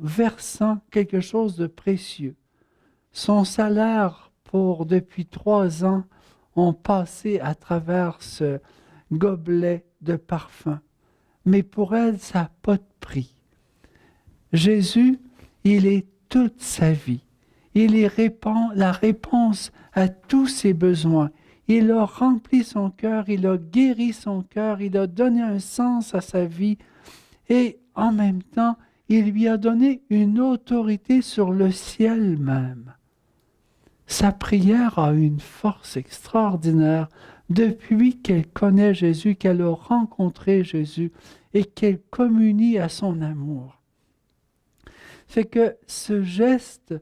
versant quelque chose de précieux. Son salaire depuis 3 ans ont passé à travers ce gobelet de parfum. Mais pour elle, ça n'a pas de prix. Jésus, il est toute sa vie. Il y répond la réponse à tous ses besoins. Il a rempli son cœur, il a guéri son cœur, il a donné un sens à sa vie et en même temps, il lui a donné une autorité sur le ciel même. Sa prière a une force extraordinaire depuis qu'elle connaît Jésus, qu'elle a rencontré Jésus et qu'elle communie à son amour. Fait que ce geste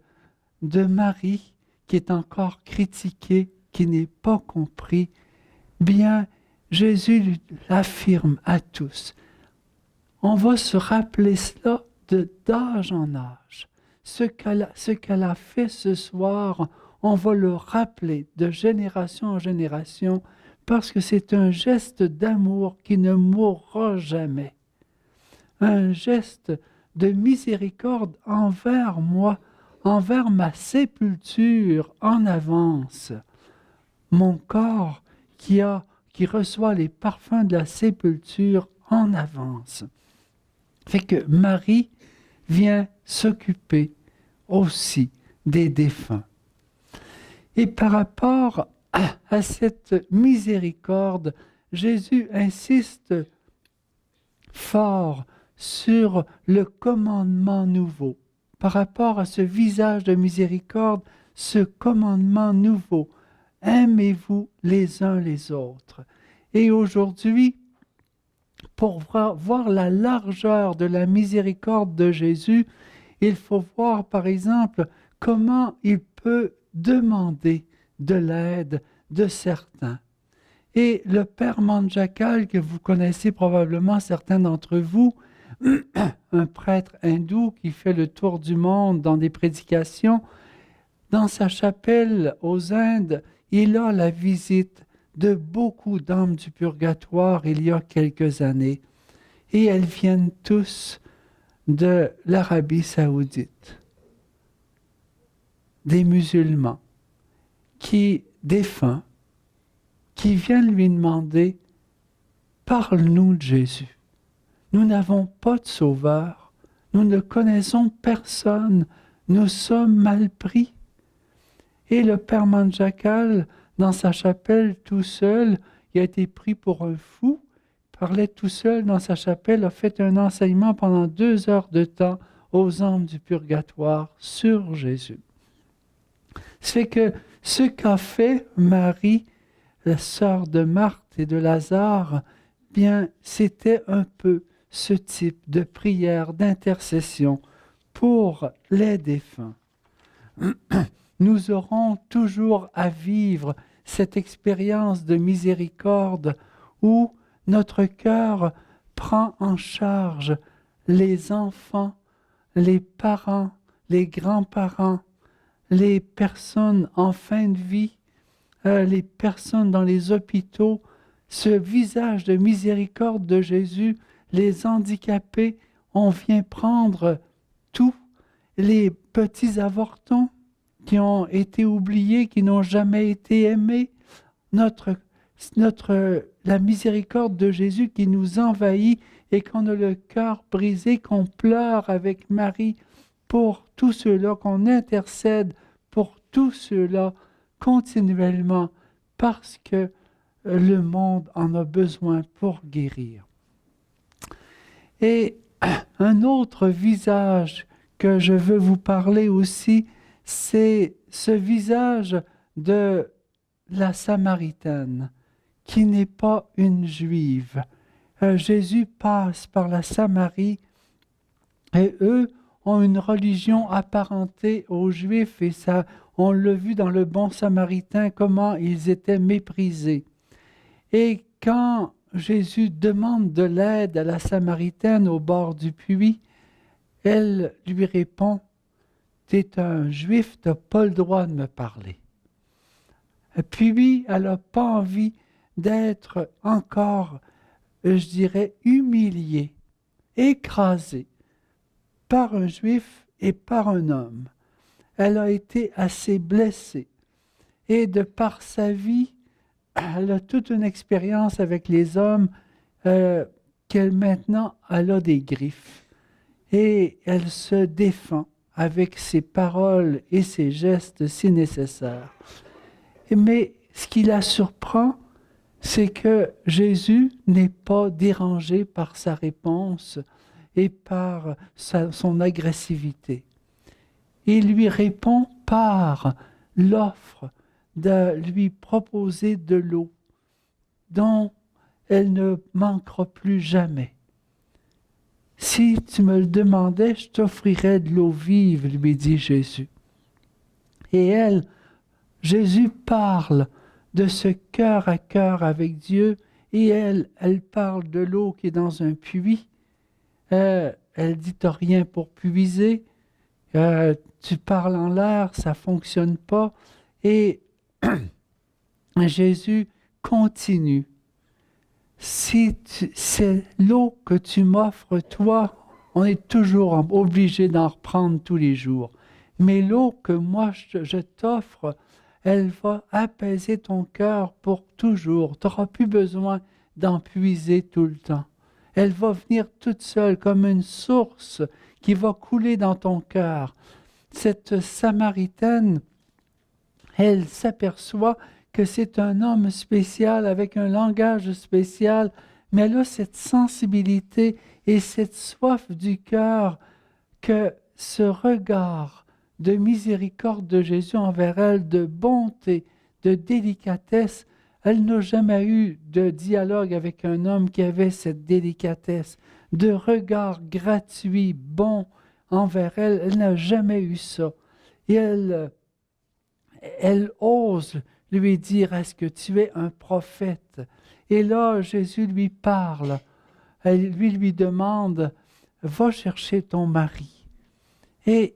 de Marie, qui est encore critiqué, qui n'est pas compris, bien, Jésus l'affirme à tous. On va se rappeler cela d'âge en âge. Ce qu'elle a fait ce soir, on va le rappeler de génération en génération, parce que c'est un geste d'amour qui ne mourra jamais. Un geste de miséricorde envers moi, envers ma sépulture en avance. Mon corps qui reçoit les parfums de la sépulture en avance. Fait que Marie vient s'occuper aussi des défunts. Et par rapport à cette miséricorde, Jésus insiste fort sur le commandement nouveau. Par rapport à ce visage de miséricorde, ce commandement nouveau. Aimez-vous les uns les autres. Et aujourd'hui, pour voir la largeur de la miséricorde de Jésus, il faut voir par exemple comment il peut demander de l'aide de certains. Et le père Manjakal, que vous connaissez probablement certains d'entre vous, un prêtre hindou qui fait le tour du monde dans des prédications, dans sa chapelle aux Indes, il a la visite de beaucoup d'âmes du purgatoire il y a quelques années. Et elles viennent tous de l'Arabie saoudite. Des musulmans, défunts, qui viennent lui demander « Parle-nous de Jésus. Nous n'avons pas de sauveur. Nous ne connaissons personne. Nous sommes mal pris. » Et le père Manjakal, dans sa chapelle, tout seul, il a été pris pour un fou, parlait tout seul dans sa chapelle, a fait un enseignement pendant 2 heures de temps aux âmes du purgatoire sur Jésus. C'est que ce qu'a fait Marie, la sœur de Marthe et de Lazare, bien, c'était un peu ce type de prière, d'intercession pour les défunts. Nous aurons toujours à vivre cette expérience de miséricorde où notre cœur prend en charge les enfants, les parents, les grands-parents, les personnes en fin de vie, les personnes dans les hôpitaux, ce visage de miséricorde de Jésus, les handicapés, on vient prendre tout, les petits avortons qui ont été oubliés, qui n'ont jamais été aimés, la miséricorde de Jésus qui nous envahit et qu'on a le cœur brisé, qu'on pleure avec Marie pour tous ceux-là, qu'on intercède pour tous ceux-là continuellement parce que le monde en a besoin pour guérir. Et un autre visage que je veux vous parler aussi, c'est ce visage de la Samaritaine, qui n'est pas une Juive. Jésus passe par la Samarie et eux ont une religion apparentée aux Juifs et ça, on l'a vu dans le Bon Samaritain, comment ils étaient méprisés. Et quand Jésus demande de l'aide à la Samaritaine au bord du puits, elle lui répond « T'es un Juif, t'as pas le droit de me parler. » Puis, elle n'a pas envie d'être encore, je dirais, humiliée, écrasée par un juif et par un homme. Elle a été assez blessée. Et de par sa vie, elle a toute une expérience avec les hommes qu'elle maintenant, elle a des griffes. Et elle se défend avec ses paroles et ses gestes si nécessaires. Mais ce qui la surprend, c'est que Jésus n'est pas dérangé par sa réponse et par son agressivité. Il lui répond par l'offre de lui proposer de l'eau dont elle ne manquera plus jamais. Si tu me le demandais, je t'offrirais de l'eau vive, lui dit Jésus. Et elle, Jésus parle de ce cœur à cœur avec Dieu, et elle parle de l'eau qui est dans un puits. Elle dit, t'as rien pour puiser, tu parles en l'air, ça fonctionne pas. Et Jésus continue. Si c'est l'eau que tu m'offres, toi, on est toujours obligé d'en reprendre tous les jours. Mais l'eau que moi je t'offre, elle va apaiser ton cœur pour toujours. Tu n'auras plus besoin d'en puiser tout le temps. Elle va venir toute seule comme une source qui va couler dans ton cœur. Cette Samaritaine, elle s'aperçoit que c'est un homme spécial avec un langage spécial, mais elle a cette sensibilité et cette soif du cœur que ce regard de miséricorde de Jésus envers elle, de bonté, de délicatesse, elle n'a jamais eu de dialogue avec un homme qui avait cette délicatesse, de regard gratuit, bon envers elle, elle n'a jamais eu ça. Et elle ose lui dire, est-ce que tu es un prophète? Et là, Jésus lui parle. Elle lui demande, va chercher ton mari. Et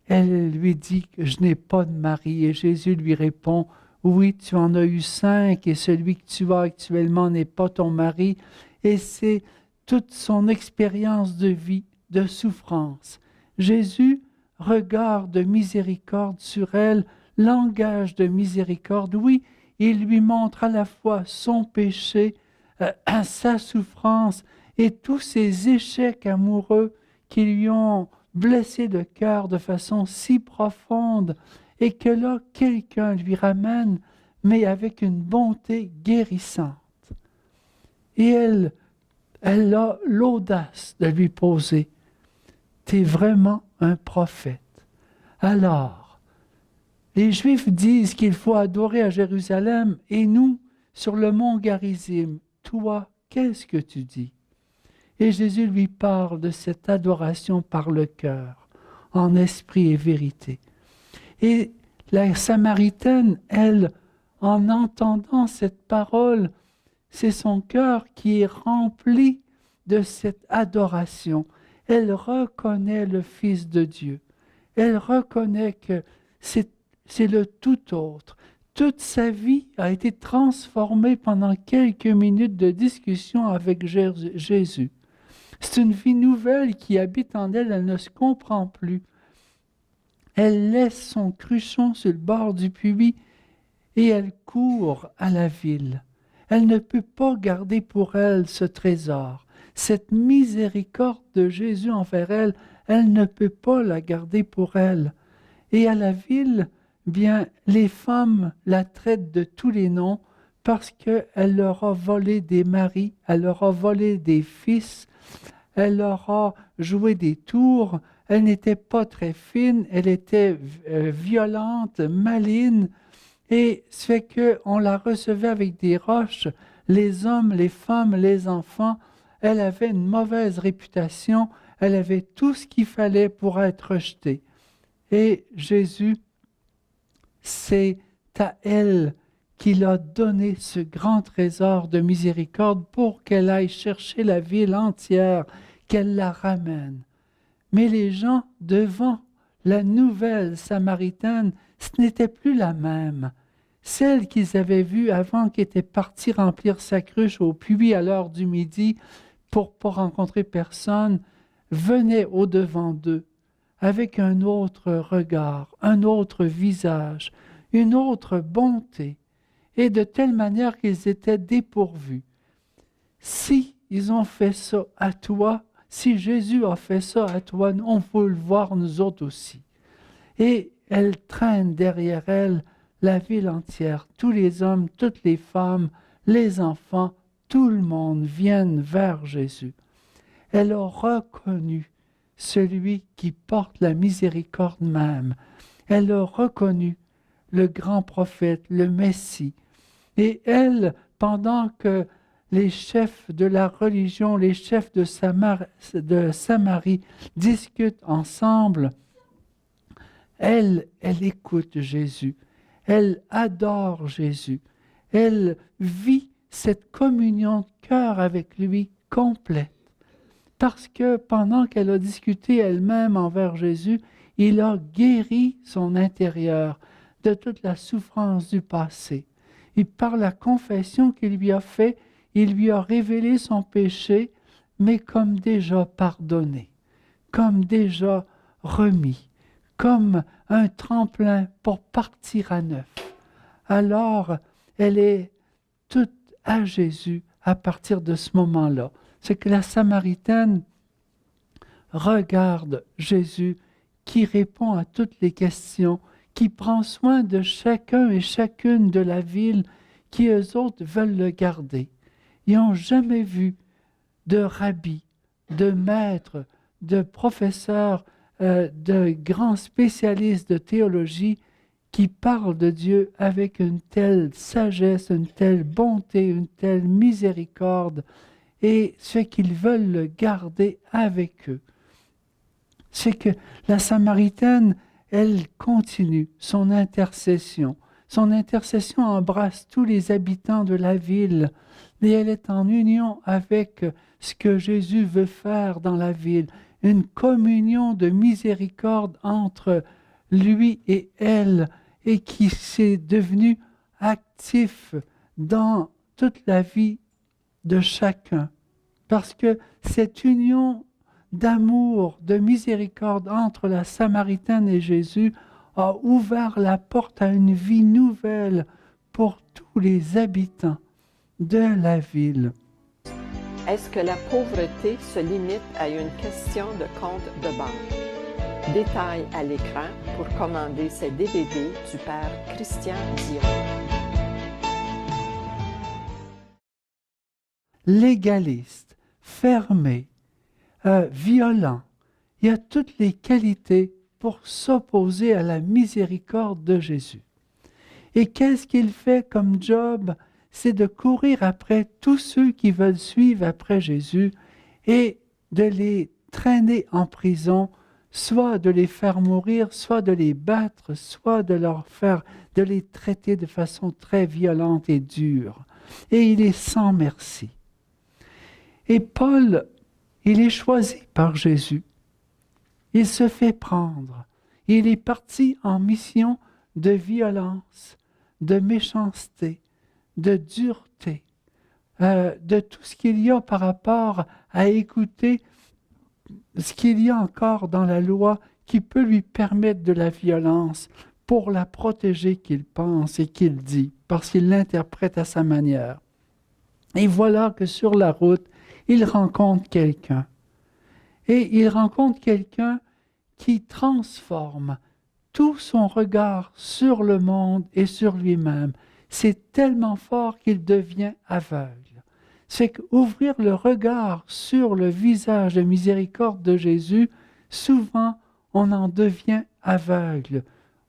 elle lui dit, je n'ai pas de mari. Et Jésus lui répond, oui, tu en as eu 5 et celui que tu as actuellement n'est pas ton mari. Et c'est toute son expérience de vie, de souffrance. Jésus regarde miséricorde sur elle, langage de miséricorde. Oui, il lui montre à la fois son péché, sa souffrance et tous ses échecs amoureux qui lui ont blessé le cœur de façon si profonde et que là, quelqu'un lui ramène, mais avec une bonté guérissante. Et elle a l'audace de lui poser, « T'es vraiment un prophète. » Alors, les Juifs disent qu'il faut adorer à Jérusalem et nous, sur le mont Garizim, toi, qu'est-ce que tu dis? Et Jésus lui parle de cette adoration par le cœur, en esprit et vérité. Et la Samaritaine, elle, en entendant cette parole, c'est son cœur qui est rempli de cette adoration. Elle reconnaît le Fils de Dieu. Elle reconnaît que c'est le tout autre. Toute sa vie a été transformée pendant quelques minutes de discussion avec Jésus. C'est une vie nouvelle qui habite en elle, elle ne se comprend plus. Elle laisse son cruchon sur le bord du puits et elle court à la ville. Elle ne peut pas garder pour elle ce trésor. Cette miséricorde de Jésus envers elle, elle ne peut pas la garder pour elle. Et à la ville, bien, les femmes la traitent de tous les noms parce qu'elle leur a volé des maris, elle leur a volé des fils, elle leur a joué des tours, elle n'était pas très fine, elle était violente, maligne, et ce fait qu'on la recevait avec des roches, les hommes, les femmes, les enfants, elle avait une mauvaise réputation, elle avait tout ce qu'il fallait pour être rejetée. Et Jésus, c'est à elle qu'il a donné ce grand trésor de miséricorde pour qu'elle aille chercher la ville entière, qu'elle la ramène. Mais les gens, devant la nouvelle Samaritaine, ce n'était plus la même. Celle qu'ils avaient vue avant, qui était partie remplir sa cruche au puits à l'heure du midi pour ne pas rencontrer personne, venait au-devant d'eux avec un autre regard, un autre visage, une autre bonté, et de telle manière qu'ils étaient dépourvus. Si ils ont fait ça à toi, si Jésus a fait ça à toi, on peut le voir nous autres aussi. Et elle traîne derrière elle la ville entière, tous les hommes, toutes les femmes, les enfants, tout le monde viennent vers Jésus. Elle a reconnu celui qui porte la miséricorde même. Elle a reconnu le grand prophète, le Messie. Et elle, pendant que les chefs de la religion, les chefs de Samarie discutent ensemble, elle écoute Jésus. Elle adore Jésus. Elle vit cette communion de cœur avec lui complète. Parce que pendant qu'elle a discuté elle-même envers Jésus, il a guéri son intérieur de toute la souffrance du passé. Et par la confession qu'il lui a faite, il lui a révélé son péché, mais comme déjà pardonné, comme déjà remis, comme un tremplin pour partir à neuf. Alors, elle est toute à Jésus à partir de ce moment-là. C'est que la Samaritaine regarde Jésus qui répond à toutes les questions, qui prend soin de chacun et chacune de la ville qui eux autres veulent le garder. Ils n'ont jamais vu de rabbi, de maître, de professeur, de grands spécialistes de théologie qui parlent de Dieu avec une telle sagesse, une telle bonté, une telle miséricorde, et ce qu'ils veulent le garder avec eux. C'est que la Samaritaine, elle continue son intercession. Son intercession embrasse tous les habitants de la ville et elle est en union avec ce que Jésus veut faire dans la ville. Une communion de miséricorde entre lui et elle et qui s'est devenu actif dans toute la vie de chacun. Parce que cette union d'amour, de miséricorde entre la Samaritaine et Jésus a ouvert la porte à une vie nouvelle pour tous les habitants de la ville. Est-ce que la pauvreté se limite à une question de compte de banque? Détails à l'écran pour commander ces DVD du Père Christian Dion. Légaliste, fermé, violent, il y a toutes les qualités pour s'opposer à la miséricorde de Jésus. Et qu'est-ce qu'il fait comme job? C'est de courir après tous ceux qui veulent suivre après Jésus et de les traîner en prison, soit de les faire mourir, soit de les battre, soit de les traiter de façon très violente et dure. Et il est sans merci. Et Paul, il est choisi par Jésus. Il se fait prendre. Il est parti en mission de violence, de méchanceté, de dureté, de tout ce qu'il y a par rapport à écouter ce qu'il y a encore dans la loi qui peut lui permettre de la violence pour la protéger qu'il pense et qu'il dit, parce qu'il l'interprète à sa manière. Et voilà que sur la route, il rencontre quelqu'un. Et il rencontre quelqu'un qui transforme tout son regard sur le monde et sur lui-même. C'est tellement fort qu'il devient aveugle. C'est qu'ouvrir le regard sur le visage de miséricorde de Jésus, souvent on en devient aveugle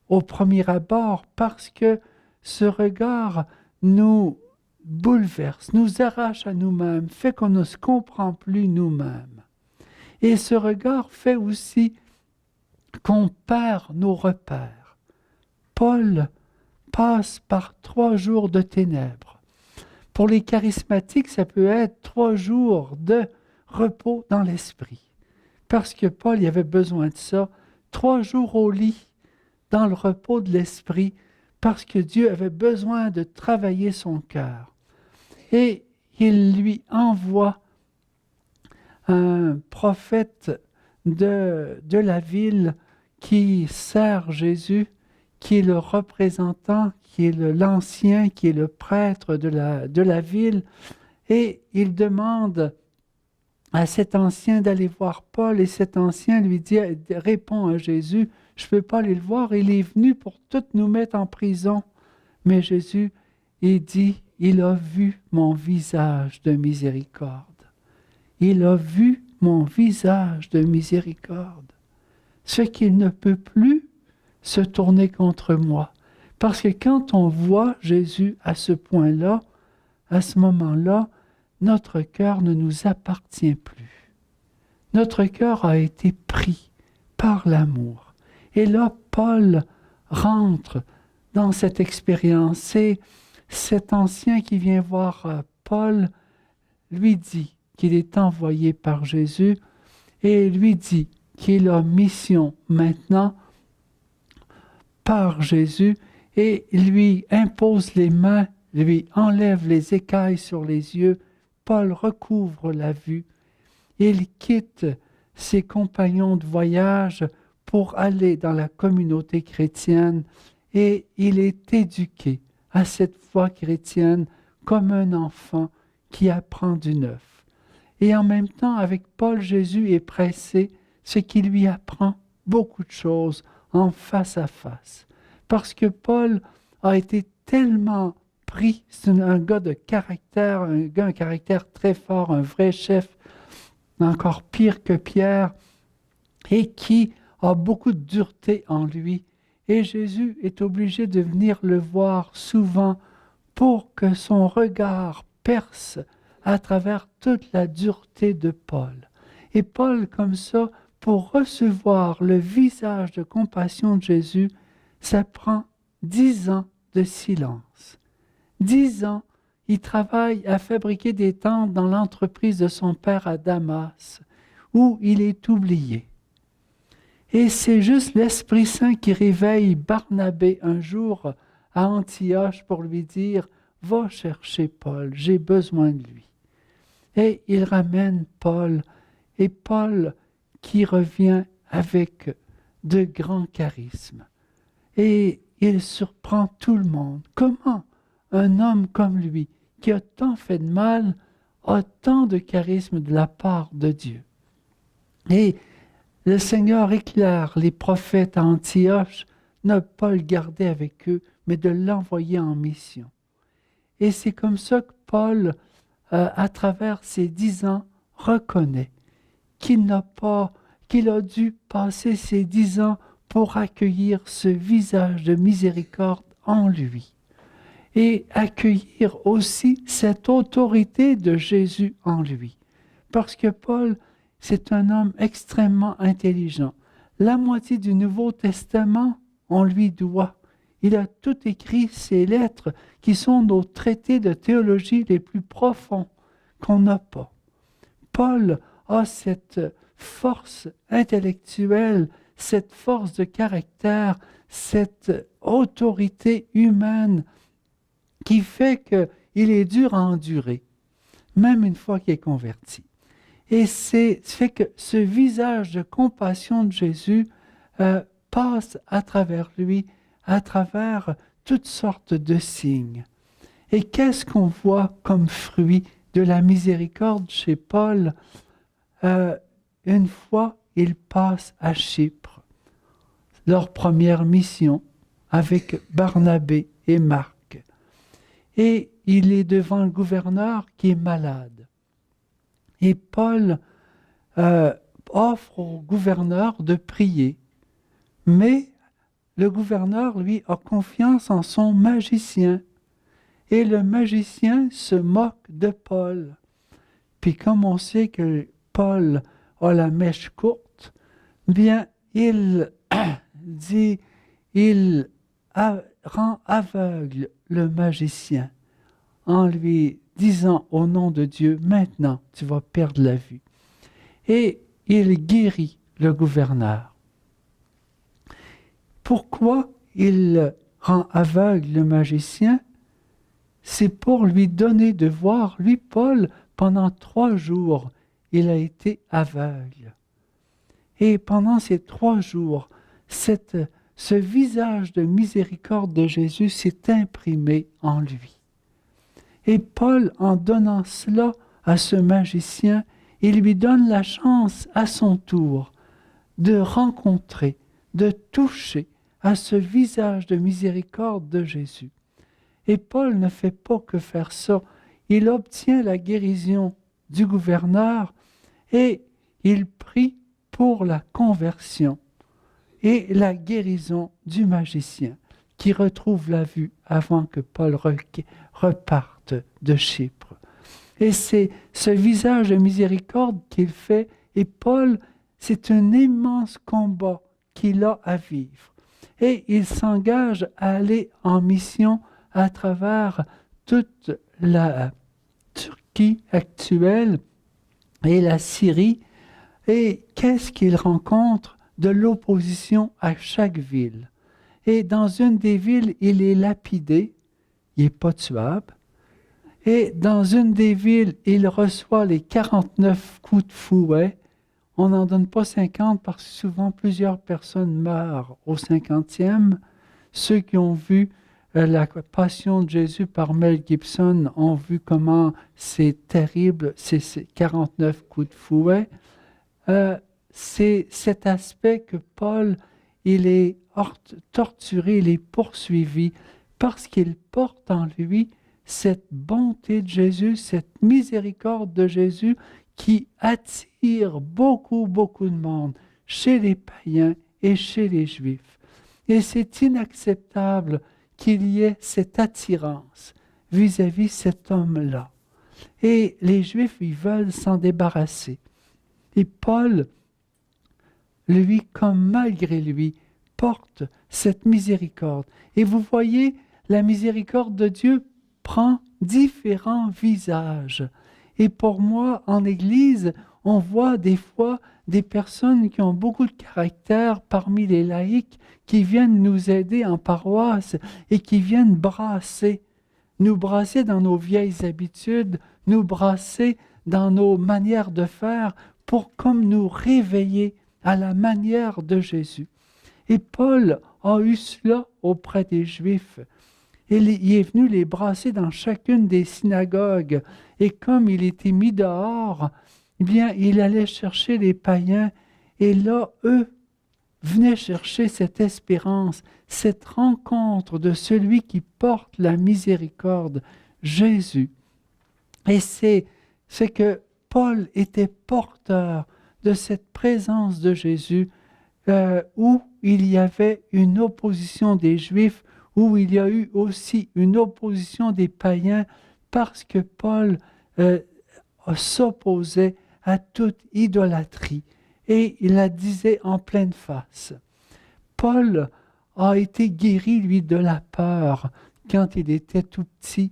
au premier abord parce que ce regard nous bouleverse, nous arrache à nous-mêmes, fait qu'on ne se comprend plus nous-mêmes. Et ce regard fait aussi qu'on perd nos repères. Paul passe par 3 jours de ténèbres. Pour les charismatiques, ça peut être 3 jours de repos dans l'esprit. Parce que Paul y avait besoin de ça. 3 jours au lit, dans le repos de l'esprit, parce que Dieu avait besoin de travailler son cœur. Et il lui envoie un prophète de la ville qui sert Jésus, qui est le représentant, qui est l'ancien, qui est le prêtre de la ville. Et il demande à cet ancien d'aller voir Paul, et cet ancien lui dit, répond à Jésus, je ne peux pas aller le voir, il est venu pour tout nous mettre en prison. Mais Jésus, il dit, il a vu mon visage de miséricorde. Il a vu mon visage de miséricorde. Ce qu'il ne peut plus se tourner contre moi. Parce que quand on voit Jésus à ce point-là, à ce moment-là, notre cœur ne nous appartient plus. Notre cœur a été pris par l'amour. Et là, Paul rentre dans cette expérience. C'est cet ancien qui vient voir Paul, lui dit qu'il est envoyé par Jésus et lui dit qu'il a mission maintenant par Jésus et lui impose les mains, lui enlève les écailles sur les yeux. Paul recouvre la vue. Il quitte ses compagnons de voyage pour aller dans la communauté chrétienne et il est éduqué à cette foi chrétienne comme un enfant qui apprend du neuf. Et en même temps, avec Paul, Jésus est pressé, ce qui lui apprend beaucoup de choses en face à face. Parce que Paul a été tellement pris, c'est un gars de caractère, un caractère très fort, un vrai chef, encore pire que Pierre, et qui a beaucoup de dureté en lui. Et Jésus est obligé de venir le voir souvent pour que son regard perce à travers toute la dureté de Paul. Et Paul, comme ça, pour recevoir le visage de compassion de Jésus, ça prend 10 ans de silence. 10 ans, il travaille à fabriquer des tentes dans l'entreprise de son père à Damas, où il est oublié. Et c'est juste l'Esprit Saint qui réveille Barnabé un jour à Antioche pour lui dire « Va chercher Paul, j'ai besoin de lui. » Et il ramène Paul, et Paul qui revient avec de grands charismes. Et il surprend tout le monde. Comment un homme comme lui, qui a tant fait de mal, a tant de charisme de la part de Dieu? Et le Seigneur éclaire les prophètes à Antioche, ne pas le garder avec eux, mais de l'envoyer en mission. Et c'est comme ça que Paul, à travers ces 10 ans, reconnaît qu'il a dû passer ces 10 ans pour accueillir ce visage de miséricorde en lui et accueillir aussi cette autorité de Jésus en lui. Parce que Paul, c'est un homme extrêmement intelligent. La moitié du Nouveau Testament, on lui doit. Il a tout écrit ces lettres qui sont nos traités de théologie les plus profonds qu'on n'a pas. Paul a cette force intellectuelle, cette force de caractère, cette autorité humaine qui fait qu'il est dur à endurer, même une fois qu'il est converti. Et c'est fait que ce visage de compassion de Jésus passe à travers lui, à travers toutes sortes de signes. Et qu'est-ce qu'on voit comme fruit de la miséricorde chez Paul? Une fois, il passe à Chypre, leur première mission avec Barnabé et Marc. Et il est devant le gouverneur qui est malade. Et Paul offre au gouverneur de prier. Mais le gouverneur, lui, a confiance en son magicien. Et le magicien se moque de Paul. Puis comme on sait que Paul a la mèche courte, bien, il rend aveugle le magicien en lui disant au nom de Dieu, maintenant tu vas perdre la vue. Et il guérit le gouverneur. Pourquoi il rend aveugle le magicien? C'est pour lui donner de voir. Lui, Paul, pendant 3 jours, il a été aveugle. Et pendant ces 3 jours, ce visage de miséricorde de Jésus s'est imprimé en lui. Et Paul, en donnant cela à ce magicien, il lui donne la chance à son tour de rencontrer, de toucher à ce visage de miséricorde de Jésus. Et Paul ne fait pas que faire ça. Il obtient la guérison du gouverneur et il prie pour la conversion et la guérison du magicien qui retrouve la vue avant que Paul reparte de Chypre. Et c'est ce visage de miséricorde qu'il fait, et Paul, c'est un immense combat qu'il a à vivre. Et il s'engage à aller en mission à travers toute la Turquie actuelle et la Syrie. Et qu'est-ce qu'il rencontre? De l'opposition à chaque ville. Et dans une des villes, il est lapidé, il n'est pas tuable. Et dans une des villes, il reçoit les 49 coups de fouet. On n'en donne pas 50 parce que souvent plusieurs personnes meurent au 50e. Ceux qui ont vu la Passion de Jésus par Mel Gibson ont vu comment c'est terrible, ces 49 coups de fouet. C'est cet aspect que Paul, il est torturé, il est poursuivi parce qu'il porte en lui cette bonté de Jésus, cette miséricorde de Jésus qui attire beaucoup, beaucoup de monde chez les païens et chez les Juifs. Et c'est inacceptable qu'il y ait cette attirance vis-à-vis cet homme-là. Et les Juifs, ils veulent s'en débarrasser. Et Paul, lui, comme malgré lui, porte cette miséricorde. Et vous voyez, la miséricorde de Dieu prend différents visages. Et pour moi, en Église, on voit des fois des personnes qui ont beaucoup de caractère parmi les laïcs qui viennent nous aider en paroisse et qui viennent nous brasser dans nos vieilles habitudes, nous brasser dans nos manières de faire pour comme nous réveiller à la manière de Jésus. Et Paul a eu cela auprès des Juifs. Il est venu les brasser dans chacune des synagogues. Et comme il était mis dehors, eh bien, il allait chercher les païens. Et là, eux venaient chercher cette espérance, cette rencontre de celui qui porte la miséricorde, Jésus. Et c'est que Paul était porteur de cette présence de Jésus où il y avait une opposition des Juifs, où il y a eu aussi une opposition des païens parce que Paul s'opposait à toute idolâtrie et il la disait en pleine face. Paul a été guéri, lui, de la peur quand il était tout petit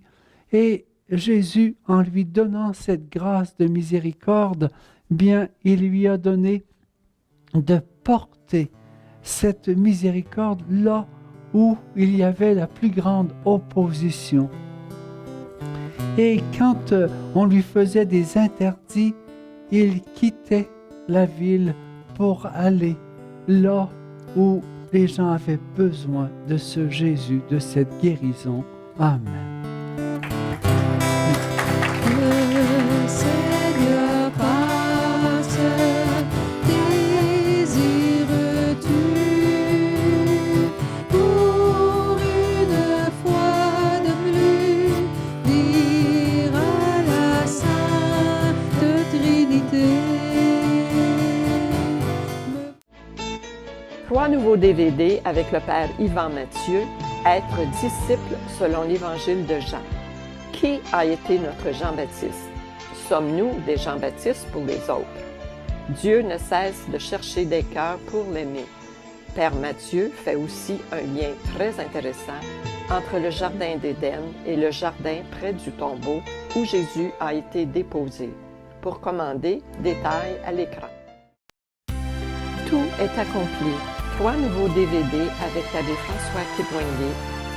et Jésus, en lui donnant cette grâce de miséricorde, bien, il lui a donné de porter cette miséricorde là où il y avait la plus grande opposition. Et quand on lui faisait des interdits, il quittait la ville pour aller là où les gens avaient besoin de ce Jésus, de cette guérison. Amen. Le Seigneur passe, désires-tu pour une fois de plus dire à la Sainte Trinité? 3 nouveaux DVD avec le Père Yvan Mathieu, Être disciple selon l'Évangile de Jean. Qui a été notre Jean-Baptiste? Sommes-nous des Jean-Baptistes pour les autres? Dieu ne cesse de chercher des cœurs pour l'aimer. Père Mathieu fait aussi un lien très intéressant entre le jardin d'Éden et le jardin près du tombeau où Jésus a été déposé. Pour commander, détail à l'écran. Tout est accompli. 3 nouveaux DVD avec l'abbé François Kipwenge,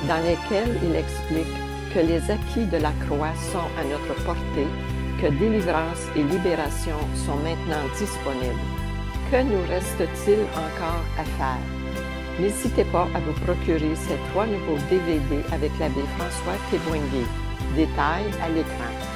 dans lesquels il explique que les acquis de la croix sont à notre portée, que délivrance et libération sont maintenant disponibles, Que nous reste-t-il encore à faire? N'hésitez pas à vous procurer ces 3 nouveaux DVD avec l'abbé François Théboinguet. Détails à l'écran.